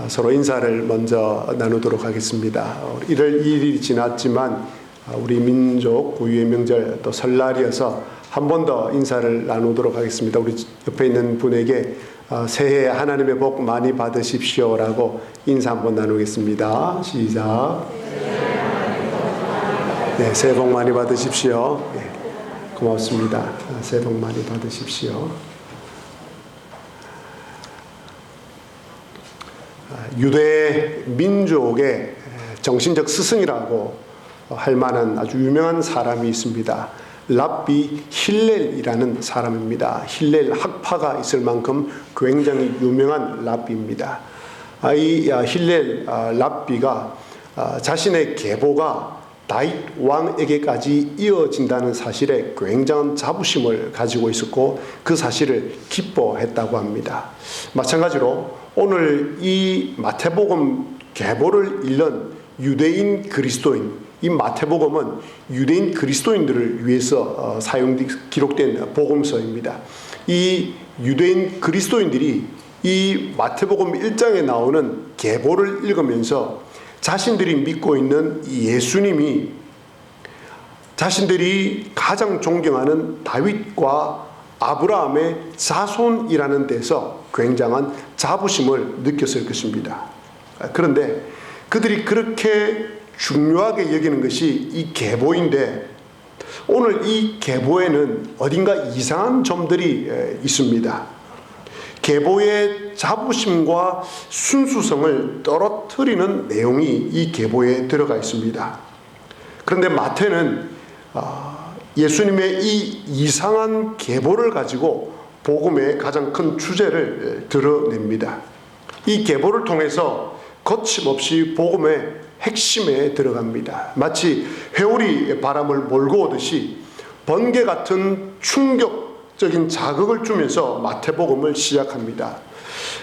서로 인사를 먼저 나누도록 하겠습니다. 1월 2일이 지났지만 우리 민족 구유의 명절 또 설날이어서 한 번 더 인사를 나누도록 하겠습니다. 우리 옆에 있는 분에게 새해 하나님의 복 많이 받으십시오라고 인사 한번 나누겠습니다. 시작. 네, 새해 복 많이 받으십시오. 네, 고맙습니다. 새해 복 많이 받으십시오. 유대 민족의 정신적 스승이라고 할 만한 아주 유명한 사람이 있습니다. 랍비 힐렐이라는 사람입니다. 힐렐 학파가 있을 만큼 굉장히 유명한 랍비입니다. 이 힐렐 랍비가 자신의 계보가 다윗 왕에게까지 이어진다는 사실에 굉장한 자부심을 가지고 있었고 그 사실을 기뻐했다고 합니다. 마찬가지로 오늘 이 마태복음 계보를 읽는 유대인 그리스도인, 이 마태복음은 유대인 그리스도인들을 위해서 기록된 복음서입니다. 이 유대인 그리스도인들이 이 마태복음 1장에 나오는 계보를 읽으면서 자신들이 믿고 있는 예수님이 자신들이 가장 존경하는 다윗과 아브라함의 자손이라는 데서 굉장한 자부심을 느꼈을 것입니다. 그런데 그들이 그렇게 중요하게 여기는 것이 이 계보인데 오늘 이 계보에는 어딘가 이상한 점들이 있습니다. 계보의 자부심과 순수성을 떨어뜨리는 내용이 이 계보에 들어가 있습니다. 그런데 마태는 예수님의 이 이상한 계보를 가지고 복음의 가장 큰 주제를 드러냅니다. 이 계보를 통해서 거침없이 복음의 핵심에 들어갑니다. 마치 회오리 바람을 몰고 오듯이 번개 같은 충격적인 자극을 주면서 마태복음을 시작합니다.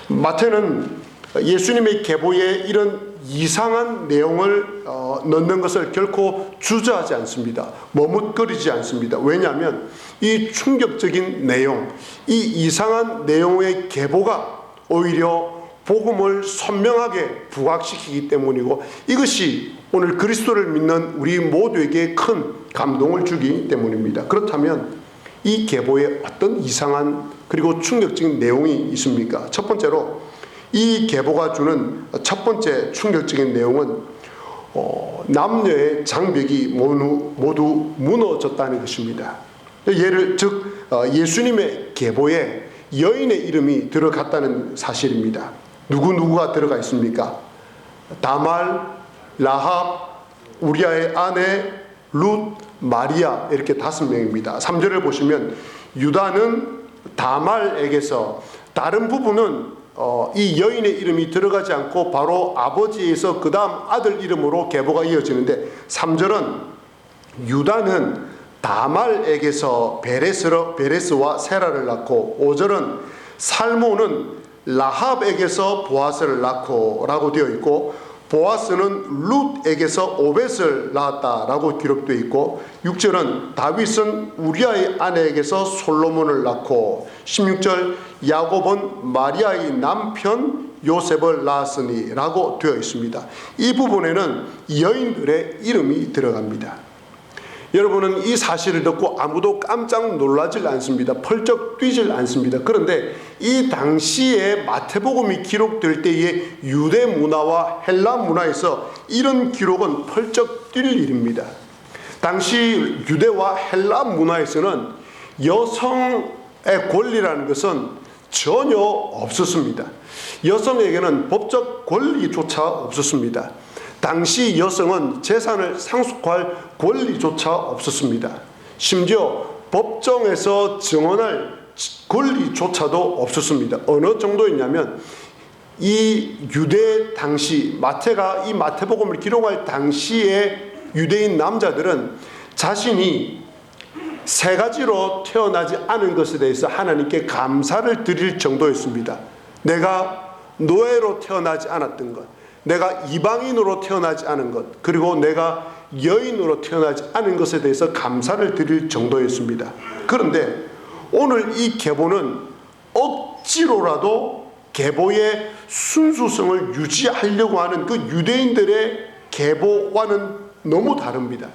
마태는 예수님의 계보에 이런 이상한 내용을 넣는 것을 결코 주저하지 않습니다. 머뭇거리지 않습니다. 왜냐하면 이 충격적인 내용, 이 이상한 내용의 계보가 오히려 복음을 선명하게 부각시키기 때문이고 이것이 오늘 그리스도를 믿는 우리 모두에게 큰 감동을 주기 때문입니다. 그렇다면 이 계보에 어떤 이상한 그리고 충격적인 내용이 있습니까? 첫 번째로 이 계보가 주는 첫 번째 충격적인 내용은 남녀의 장벽이 모두 무너졌다는 것입니다. 즉 예수님의 계보에 여인의 이름이 들어갔다는 사실입니다. 누구가 들어가 있습니까? 다말, 라합, 우리아의 아내, 룻, 마리아 이렇게 5명입니다. 3절을 보시면 유다는 다말에게서 다른 부분은 이 여인의 이름이 들어가지 않고 바로 아버지에서 그 다음 아들 이름으로 계보가 이어지는데 3절은 유다는 다말에게서 베레스와 세라를 낳고 5절은 살모는 라합에게서 보아스를 낳고 라고 되어 있고 보아스는 룻에게서 오벳을 낳았다라고 기록되어 있고 6절은 다윗은 우리아의 아내에게서 솔로몬을 낳고 16절 야곱은 마리아의 남편 요셉을 낳았으니 라고 되어 있습니다. 이 부분에는 여인들의 이름이 들어갑니다. 여러분은 이 사실을 듣고 아무도 깜짝 놀라질 않습니다. 펄쩍 뛰질 않습니다. 그런데 이 당시에 마태복음이 기록될 때의 유대 문화와 헬라 문화에서 이런 기록은 펄쩍 뛸 일입니다. 당시 유대와 헬라 문화에서는 여성의 권리라는 것은 전혀 없었습니다. 여성에게는 법적 권리조차 없었습니다. 당시 여성은 재산을 상속할 권리조차 없었습니다. 심지어 법정에서 증언할 권리조차도 없었습니다. 어느 정도였냐면 이 유대 당시 마태가 이 마태복음을 기록할 당시에 유대인 남자들은 자신이 3가지로 태어나지 않은 것에 대해서 하나님께 감사를 드릴 정도였습니다. 내가 노예로 태어나지 않았던 것, 내가 이방인으로 태어나지 않은 것, 그리고 내가 여인으로 태어나지 않은 것에 대해서 감사를 드릴 정도였습니다. 그런데 오늘 이 계보는 억지로라도 계보의 순수성을 유지하려고 하는 그 유대인들의 계보와는 너무 다릅니다.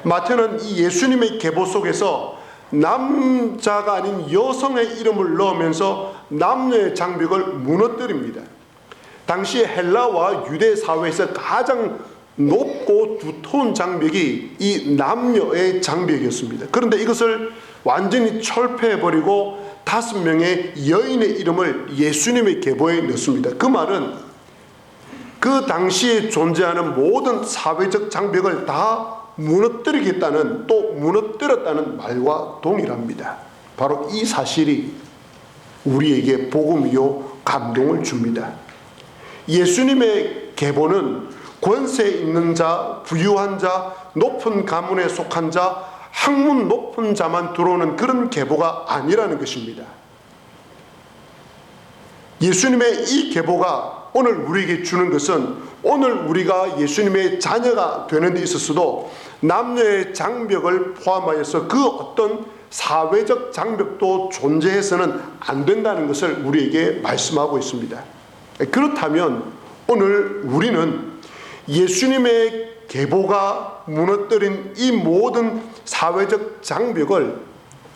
마태는 이 예수님의 계보 속에서 남자가 아닌 여성의 이름을 넣으면서 남녀의 장벽을 무너뜨립니다. 당시 헬라와 유대 사회에서 가장 높고 두터운 장벽이 이 남녀의 장벽이었습니다. 그런데 이것을 완전히 철폐해버리고 5명의 여인의 이름을 예수님의 계보에 넣습니다. 그 말은 그 당시에 존재하는 모든 사회적 장벽을 다 무너뜨리겠다는, 또 무너뜨렸다는 말과 동일합니다. 바로 이 사실이 우리에게 복음이요 감동을 줍니다. 예수님의 계보는 권세 있는 자, 부유한 자, 높은 가문에 속한 자, 학문 높은 자만 들어오는 그런 계보가 아니라는 것입니다. 예수님의 이 계보가 오늘 우리에게 주는 것은, 오늘 우리가 예수님의 자녀가 되는 데 있어서도 남녀의 장벽을 포함하여서 그 어떤 사회적 장벽도 존재해서는 안 된다는 것을 우리에게 말씀하고 있습니다. 그렇다면 오늘 우리는 예수님의 계보가 무너뜨린 이 모든 사회적 장벽을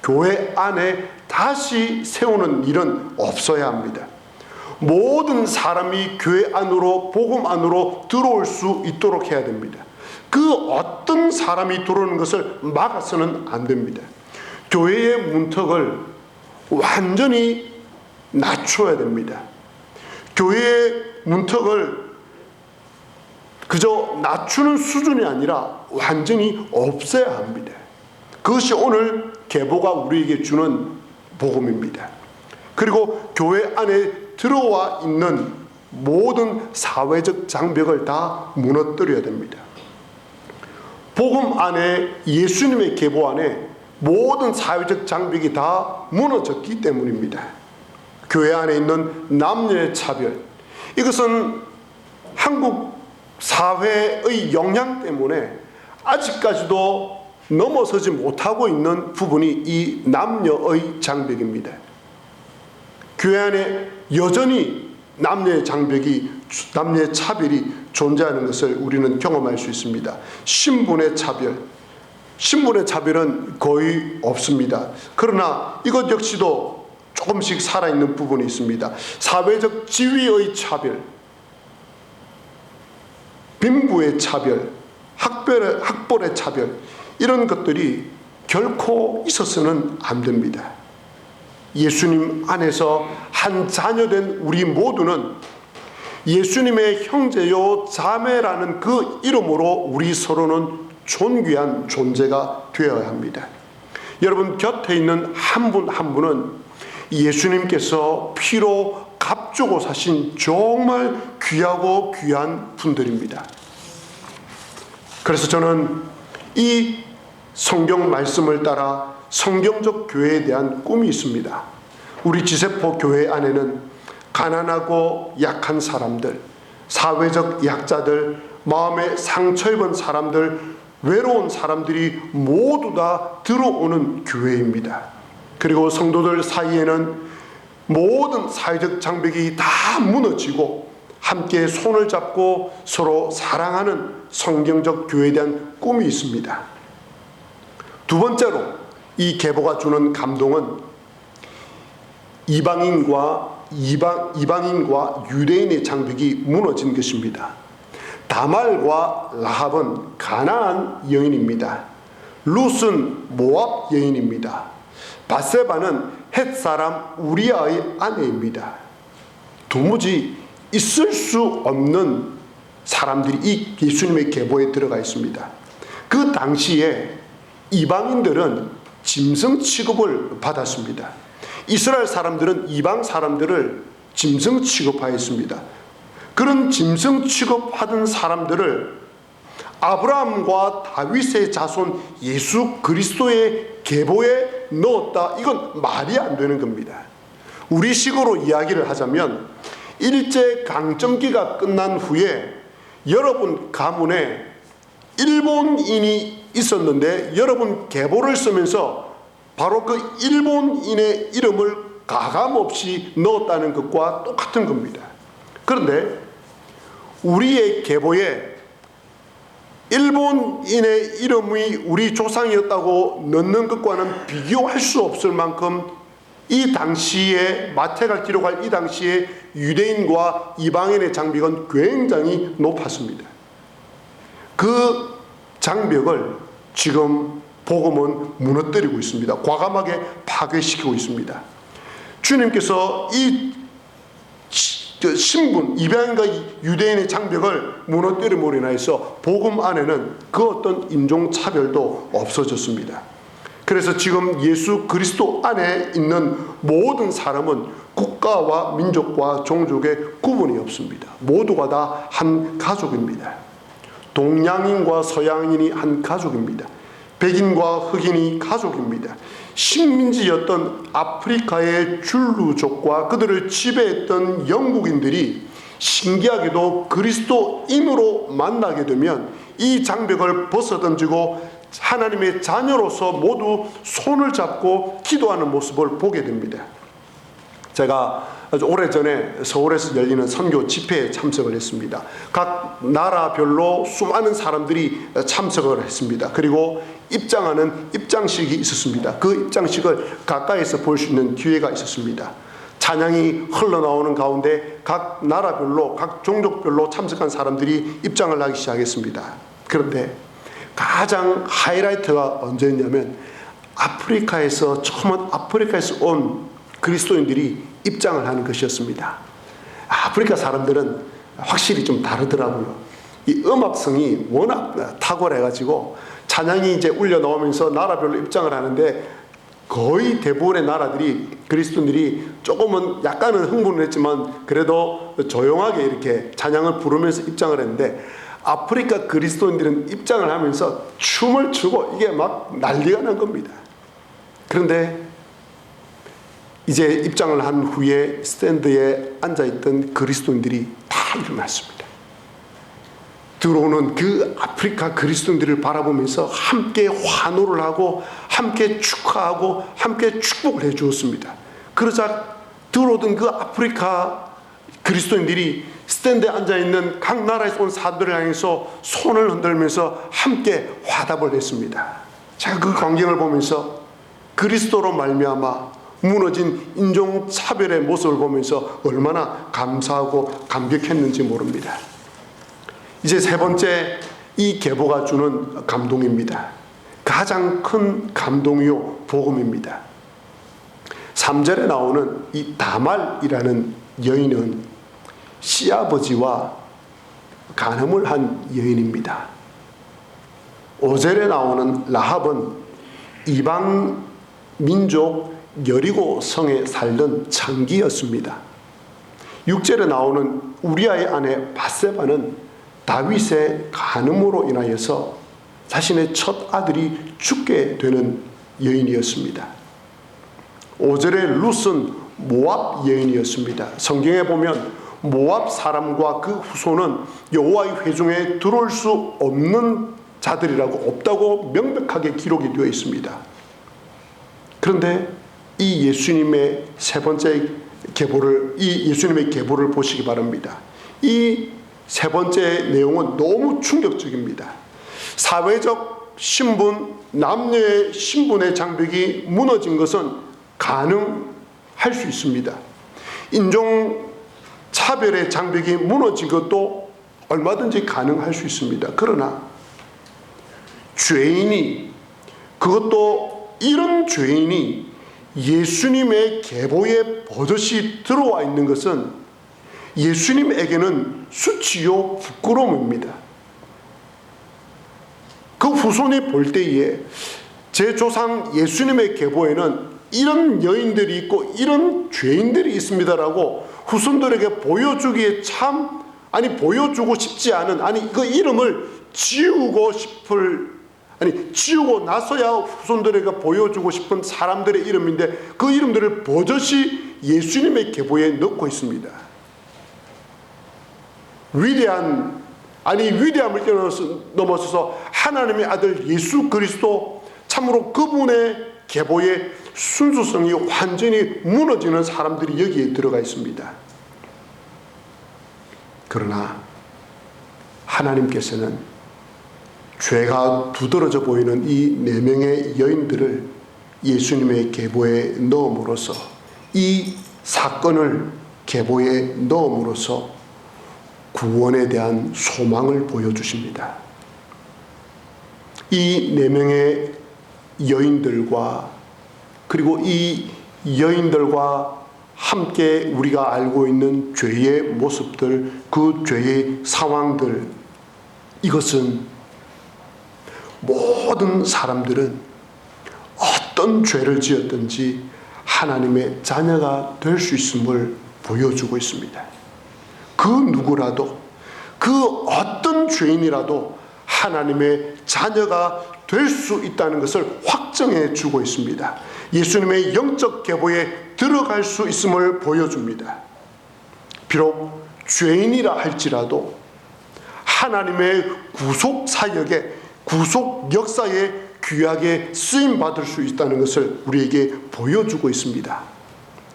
교회 안에 다시 세우는 일은 없어야 합니다. 모든 사람이 교회 안으로, 복음 안으로 들어올 수 있도록 해야 됩니다. 그 어떤 사람이 들어오는 것을 막아서는 안 됩니다. 교회의 문턱을 완전히 낮춰야 됩니다. 교회의 문턱을 그저 낮추는 수준이 아니라 완전히 없애야 합니다. 그것이 오늘 계보가 우리에게 주는 복음입니다. 그리고 교회 안에 들어와 있는 모든 사회적 장벽을 다 무너뜨려야 됩니다. 복음 안에, 예수님의 계보 안에 모든 사회적 장벽이 다 무너졌기 때문입니다. 교회 안에 있는 남녀의 차별, 이것은 한국 사회의 영향 때문에 아직까지도 넘어서지 못하고 있는 부분이 이 남녀의 장벽입니다. 교회 안에 여전히 남녀의 장벽이, 남녀의 차별이 존재하는 것을 우리는 경험할 수 있습니다. 신분의 차별, 신분의 차별은 거의 없습니다. 그러나 이것 역시도 조금씩 살아있는 부분이 있습니다. 사회적 지위의 차별, 빈부의 차별, 학벌의 차별, 이런 것들이 결코 있어서는 안 됩니다. 예수님 안에서 한 자녀된 우리 모두는 예수님의 형제요 자매라는 그 이름으로 우리 서로는 존귀한 존재가 되어야 합니다. 여러분 곁에 있는 한 분 한 분은 예수님께서 피로 값주고 사신 정말 귀하고 귀한 분들입니다. 그래서 저는 이 성경 말씀을 따라 성경적 교회에 대한 꿈이 있습니다. 우리 지세포 교회 안에는 가난하고 약한 사람들, 사회적 약자들, 마음에 상처 입은 사람들, 외로운 사람들이 모두 다 들어오는 교회입니다. 그리고 성도들 사이에는 모든 사회적 장벽이 다 무너지고 함께 손을 잡고 서로 사랑하는 성경적 교회에 대한 꿈이 있습니다. 두 번째로 이 계보가 주는 감동은 이방인과 유대인의 장벽이 무너진 것입니다. 다말과 라합은 가나안 여인입니다. 룻은 모압 여인입니다. 바세바는 헷사람 우리아의 아내입니다. 도무지 있을 수 없는 사람들이 이 예수님의 계보에 들어가 있습니다. 그 당시에 이방인들은 짐승 취급을 받았습니다. 이스라엘 사람들은 이방 사람들을 짐승 취급하였습니다. 그런 짐승 취급하던 사람들을 아브라함과 다윗의 자손 예수 그리스도의 계보에 넣었다. 이건 말이 안 되는 겁니다. 우리식으로 이야기를 하자면 일제강점기가 끝난 후에 여러분 가문에 일본인이 있었는데 여러분 계보를 쓰면서 바로 그 일본인의 이름을 가감 없이 넣었다는 것과 똑같은 겁니다. 그런데 우리의 계보에 일본인의 이름이 우리 조상이었다고 넣는 것과는 비교할 수 없을 만큼 이 당시에 마태가 기록할 이 당시에 유대인과 이방인의 장벽은 굉장히 높았습니다. 그 장벽을 지금 복음은 무너뜨리고 있습니다. 과감하게 파괴시키고 있습니다. 주님께서 이 신분, 이방인과 유대인의 장벽을 무너뜨림으로 인해서 복음 안에는 그 어떤 인종차별도 없어졌습니다. 그래서 지금 예수 그리스도 안에 있는 모든 사람은 국가와 민족과 종족의 구분이 없습니다. 모두가 다 한 가족입니다. 동양인과 서양인이 한 가족입니다. 백인과 흑인이 가족입니다. 식민지였던 아프리카의 줄루족과 그들을 지배했던 영국인들이 신기하게도 그리스도인으로 만나게 되면 이 장벽을 벗어던지고 하나님의 자녀로서 모두 손을 잡고 기도하는 모습을 보게 됩니다. 제가 아주 오래전에 서울에서 열리는 선교 집회에 참석을 했습니다. 각 나라별로 수많은 사람들이 참석을 했습니다. 그리고 입장하는 입장식이 있었습니다. 그 입장식을 가까이서 볼 수 있는 기회가 있었습니다. 찬양이 흘러나오는 가운데 각 나라별로 각 종족별로 참석한 사람들이 입장을 하기 시작했습니다. 그런데 가장 하이라이트가 언제였냐면 처음은 아프리카에서 온 그리스도인들이 입장을 하는 것이었습니다. 아프리카 사람들은 확실히 좀 다르더라고요. 이 음악성이 워낙 탁월해가지고 찬양이 이제 울려 나오면서 나라별로 입장을 하는데 거의 대부분의 나라들이 그리스도인들이 조금은 약간은 흥분을 했지만 그래도 조용하게 이렇게 찬양을 부르면서 입장을 했는데 아프리카 그리스도인들은 입장을 하면서 춤을 추고 이게 막 난리가 난 겁니다. 그런데 이제 입장을 한 후에 스탠드에 앉아있던 그리스도인들이 다 일어났습니다. 들어오는 그 아프리카 그리스도인들을 바라보면서 함께 환호를 하고 함께 축하하고 함께 축복을 해 주었습니다. 그러자 들어오던 그 아프리카 그리스도인들이 스탠드에 앉아있는 각 나라에서 온 사람들을 향해서 손을 흔들면서 함께 화답을 했습니다. 제가 그 광경을 보면서 그리스도로 말미암아 무너진 인종차별의 모습을 보면서 얼마나 감사하고 감격했는지 모릅니다. 이제 세 번째, 이 계보가 주는 감동입니다. 가장 큰 감동이요 복음입니다. 3절에 나오는 이 다말이라는 여인은 시아버지와 간음을 한 여인입니다. 5절에 나오는 라합은 이방 민족 여리고 성에 살던 창기였습니다. 6절에 나오는 우리아의 아내 밧세바는 다윗의 간음으로 인하여서 자신의 첫 아들이 죽게 되는 여인이었습니다. 5절에 룻은 모압 여인이었습니다. 성경에 보면 모압 사람과 그 후손은 여호와의 회중에 들어올 수 없는 자들이라고 없다고 명백하게 기록이 되어 있습니다. 그런데 이 예수님의 세 번째 계보를, 이 예수님의 계보를 보시기 바랍니다. 이 세 번째 내용은 너무 충격적입니다. 사회적 신분, 남녀의 신분의 장벽이 무너진 것은 가능할 수 있습니다. 인종 차별의 장벽이 무너진 것도 얼마든지 가능할 수 있습니다. 그러나 죄인이, 그것도 이런 죄인이 예수님의 계보에 버젓이 들어와 있는 것은 예수님에게는 수치요 부끄러움입니다. 그 후손이 볼 때에 제 조상 예수님의 계보에는 이런 여인들이 있고 이런 죄인들이 있습니다라고 후손들에게 보여주기에 보여주고 싶지 않은, 그 이름을 지우고 나서야 후손들에게 보여주고 싶은 사람들의 이름인데 그 이름들을 버젓이 예수님의 계보에 넣고 있습니다. 위대함을 넘어서서 하나님의 아들 예수 그리스도, 참으로 그분의 계보의 순수성이 완전히 무너지는 사람들이 여기에 들어가 있습니다. 그러나 하나님께서는 죄가 두드러져 보이는 이 4명의 여인들을 예수님의 계보에 넣음으로써, 이 사건을 계보에 넣음으로써 구원에 대한 소망을 보여주십니다. 이 4명의 여인들과, 그리고 이 여인들과 함께 우리가 알고 있는 죄의 모습들, 그 죄의 상황들, 이것은 모든 사람들은 어떤 죄를 지었든지 하나님의 자녀가 될 수 있음을 보여주고 있습니다. 그 누구라도, 그 어떤 죄인이라도 하나님의 자녀가 될 수 있다는 것을 확정해 주고 있습니다. 예수님의 영적 계보에 들어갈 수 있음을 보여줍니다. 비록 죄인이라 할지라도 하나님의 구속 사역에, 구속 역사에 귀하게 쓰임받을 수 있다는 것을 우리에게 보여주고 있습니다.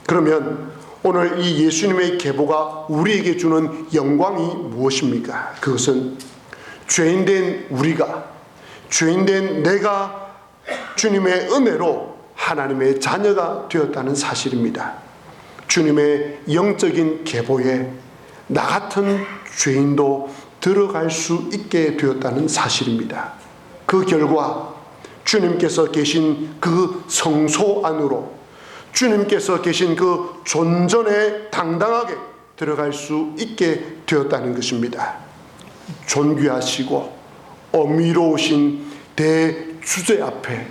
그러면 오늘 이 예수님의 계보가 우리에게 주는 영광이 무엇입니까? 그것은 죄인된 우리가, 죄인된 내가 주님의 은혜로 하나님의 자녀가 되었다는 사실입니다. 주님의 영적인 계보에 나 같은 죄인도 들어갈 수 있게 되었다는 사실입니다. 그 결과 주님께서 계신 그 성소 안으로, 주님께서 계신 그 존전에 당당하게 들어갈 수 있게 되었다는 것입니다. 존귀하시고 어미로우신 대주제 앞에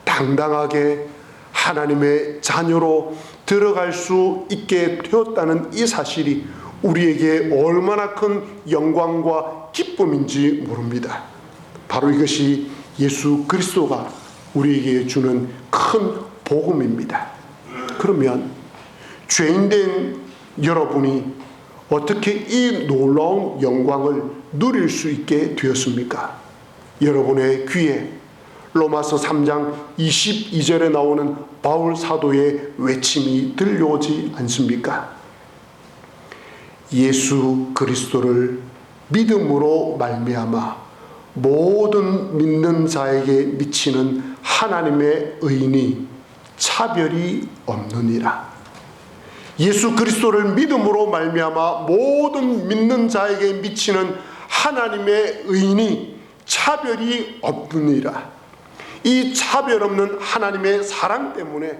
당당하게 하나님의 자녀로 들어갈 수 있게 되었다는 이 사실이 우리에게 얼마나 큰 영광과 기쁨인지 모릅니다. 바로 이것이 예수 그리스도가 우리에게 주는 큰 복음입니다. 그러면 죄인된 여러분이 어떻게 이 놀라운 영광을 누릴 수 있게 되었습니까? 여러분의 귀에 로마서 3장 22절에 나오는 바울 사도의 외침이 들려오지 않습니까? 예수 그리스도를 믿음으로 말미암아 모든 믿는 자에게 미치는 하나님의 의인이 차별이 없느니라. 예수 그리스도를 믿음으로 말미암아 모든 믿는 자에게 미치는 하나님의 의인이 차별이 없느니라. 이 차별 없는 하나님의 사랑 때문에,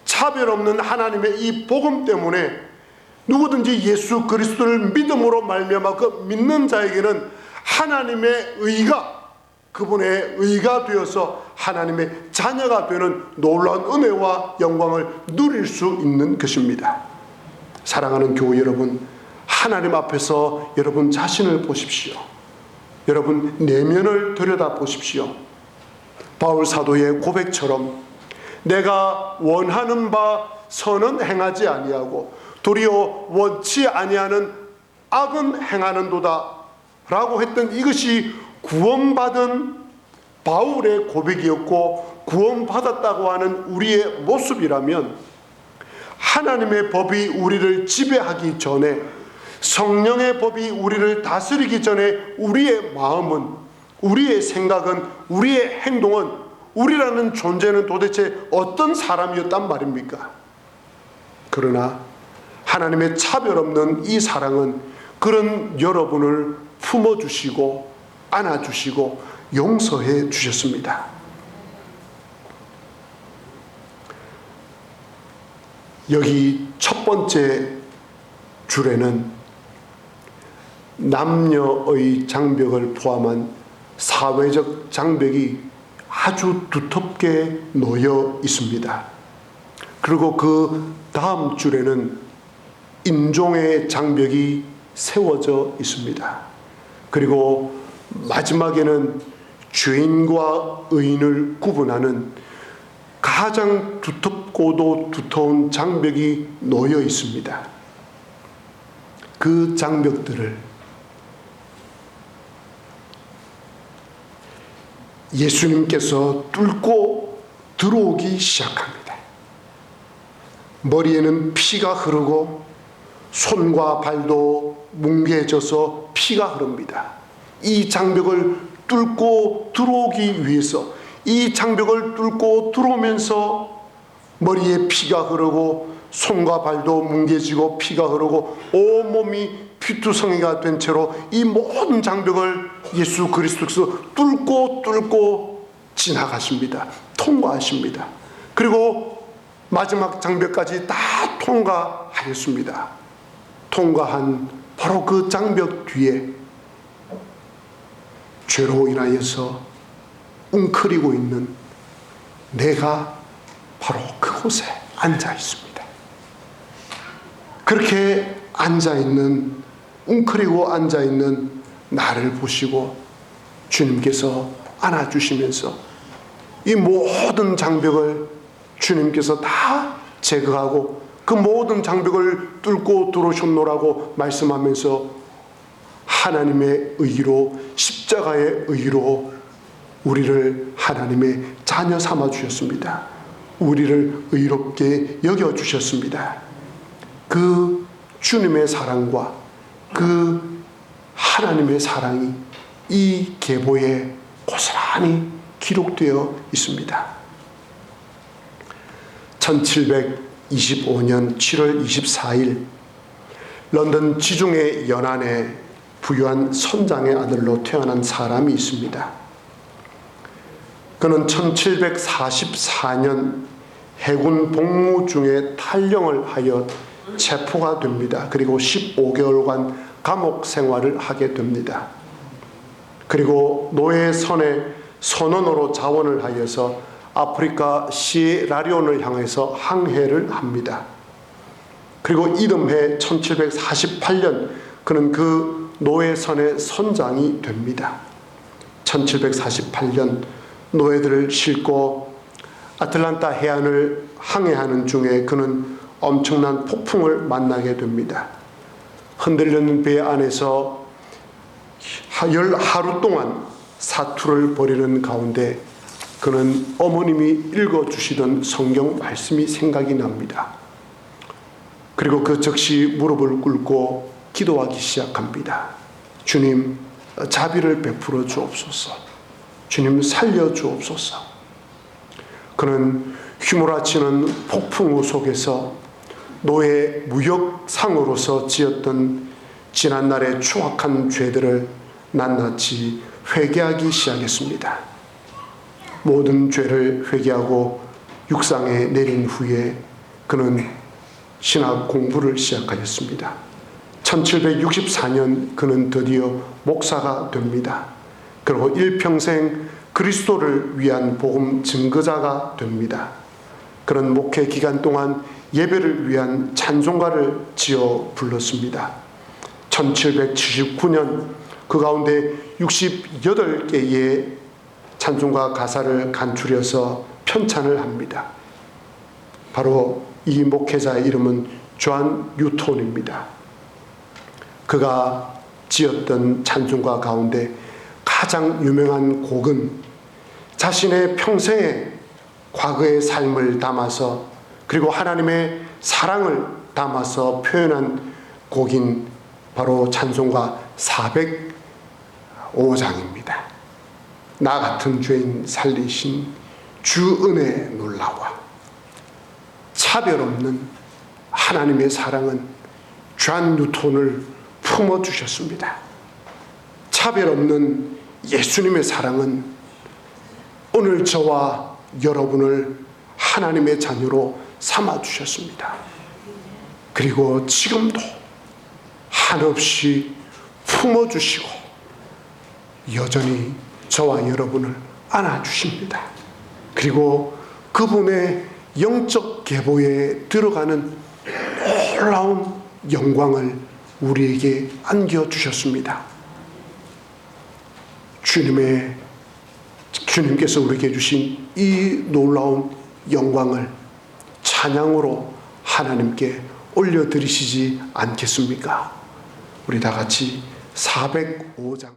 차별 없는 하나님의 이 복음 때문에 누구든지 예수 그리스도를 믿음으로 말미암아 그 믿는 자에게는 하나님의 의가, 그분의 의가 되어서 하나님의 자녀가 되는 놀라운 은혜와 영광을 누릴 수 있는 것입니다. 사랑하는 교회 여러분, 하나님 앞에서 여러분 자신을 보십시오. 여러분 내면을 들여다 보십시오. 바울 사도의 고백처럼 내가 원하는 바 선은 행하지 아니하고 도리어 원치 아니하는 악은 행하는도다 라고 했던 이것이 구원받은 바울의 고백이었고 구원받았다고 하는 우리의 모습이라면, 하나님의 법이 우리를 지배하기 전에, 성령의 법이 우리를 다스리기 전에 우리의 마음은, 우리의 생각은, 우리의 행동은, 우리라는 존재는 도대체 어떤 사람이었단 말입니까? 그러나 하나님의 차별 없는 이 사랑은 그런 여러분을 품어주시고 안아주시고 용서해 주셨습니다. 여기 첫 번째 줄에는 남녀의 장벽을 포함한 사회적 장벽이 아주 두텁게 놓여 있습니다. 그리고 그 다음 줄에는 인종의 장벽이 세워져 있습니다. 그리고 마지막에는 죄인과 의인을 구분하는 가장 두텁고도 두터운 장벽이 놓여 있습니다. 그 장벽들을 예수님께서 뚫고 들어오기 시작합니다. 머리에는 피가 흐르고 손과 발도 뭉개져서 피가 흐릅니다. 이 장벽을 뚫고 들어오기 위해서, 이 장벽을 뚫고 들어오면서 머리에 피가 흐르고 손과 발도 뭉개지고 피가 흐르고 온몸이 피투성이가 된 채로 이 모든 장벽을 예수 그리스도께서 뚫고 지나가십니다. 통과하십니다. 그리고 마지막 장벽까지 다 통과하였습니다. 통과한 바로 그 장벽 뒤에 죄로 인하여서 웅크리고 있는 내가 바로 그곳에 앉아 있습니다. 그렇게 앉아있는, 웅크리고 앉아있는 나를 보시고 주님께서 안아주시면서 이 모든 장벽을 주님께서 다 제거하고 그 모든 장벽을 뚫고 들어오셨노라고 말씀하면서 하나님의 의로, 십자가의 의로 우리를 하나님의 자녀 삼아 주셨습니다. 우리를 의롭게 여겨 주셨습니다. 그 주님의 사랑과 그 하나님의 사랑이 이 계보에 고스란히 기록되어 있습니다. 1725년 7월 24일 런던 지중해 연안에 부유한 선장의 아들로 태어난 사람이 있습니다. 그는 1744년 해군 복무 중에 탈영을 하여 체포가 됩니다. 그리고 15개월간 감옥 생활을 하게 됩니다. 그리고 노예선의 선원으로 자원을 하여서 아프리카 시에라리온을 향해서 항해를 합니다. 그리고 이듬해 1748년 그는 그 노예선의 선장이 됩니다. 1748년 노예들을 싣고 아틀란타 해안을 항해하는 중에 그는 엄청난 폭풍을 만나게 됩니다. 흔들리는 배 안에서 하루 동안 사투를 벌이는 가운데 그는 어머님이 읽어주시던 성경 말씀이 생각이 납니다. 그리고 그 즉시 무릎을 꿇고 기도하기 시작합니다. 주님, 자비를 베풀어 주옵소서. 주님, 살려 주옵소서. 그는 휘몰아치는 폭풍우 속에서 노예 무역상으로서 지었던 지난날의 추악한 죄들을 낱낱이 회개하기 시작했습니다. 모든 죄를 회개하고 육상에 내린 후에 그는 신학 공부를 시작하였습니다. 1764년 그는 드디어 목사가 됩니다. 그리고 일평생 그리스도를 위한 복음 증거자가 됩니다. 그런 목회 기간 동안 예배를 위한 찬송가를 지어 불렀습니다. 1779년 그 가운데 68개의 찬송가 가사를 간추려서 편찬을 합니다. 바로 이 목회자의 이름은 존 뉴턴입니다. 그가 지었던 찬송가 가운데 가장 유명한 곡은 자신의 평생의 과거의 삶을 담아서 그리고 하나님의 사랑을 담아서 표현한 곡인 바로 찬송가 405장입니다. 나 같은 죄인 살리신 주 은혜 놀라와. 차별 없는 하나님의 사랑은 존 뉴턴을 품어주셨습니다. 차별 없는 예수님의 사랑은 오늘 저와 여러분을 하나님의 자녀로 삼아주셨습니다. 그리고 지금도 한없이 품어주시고 여전히 저와 여러분을 안아주십니다. 그리고 그분의 영적 계보에 들어가는 놀라운 영광을 우리에게 안겨주셨습니다. 주님께서 우리에게 주신 이 놀라운 영광을 찬양으로 하나님께 올려드리시지 않겠습니까? 우리 다 같이 405장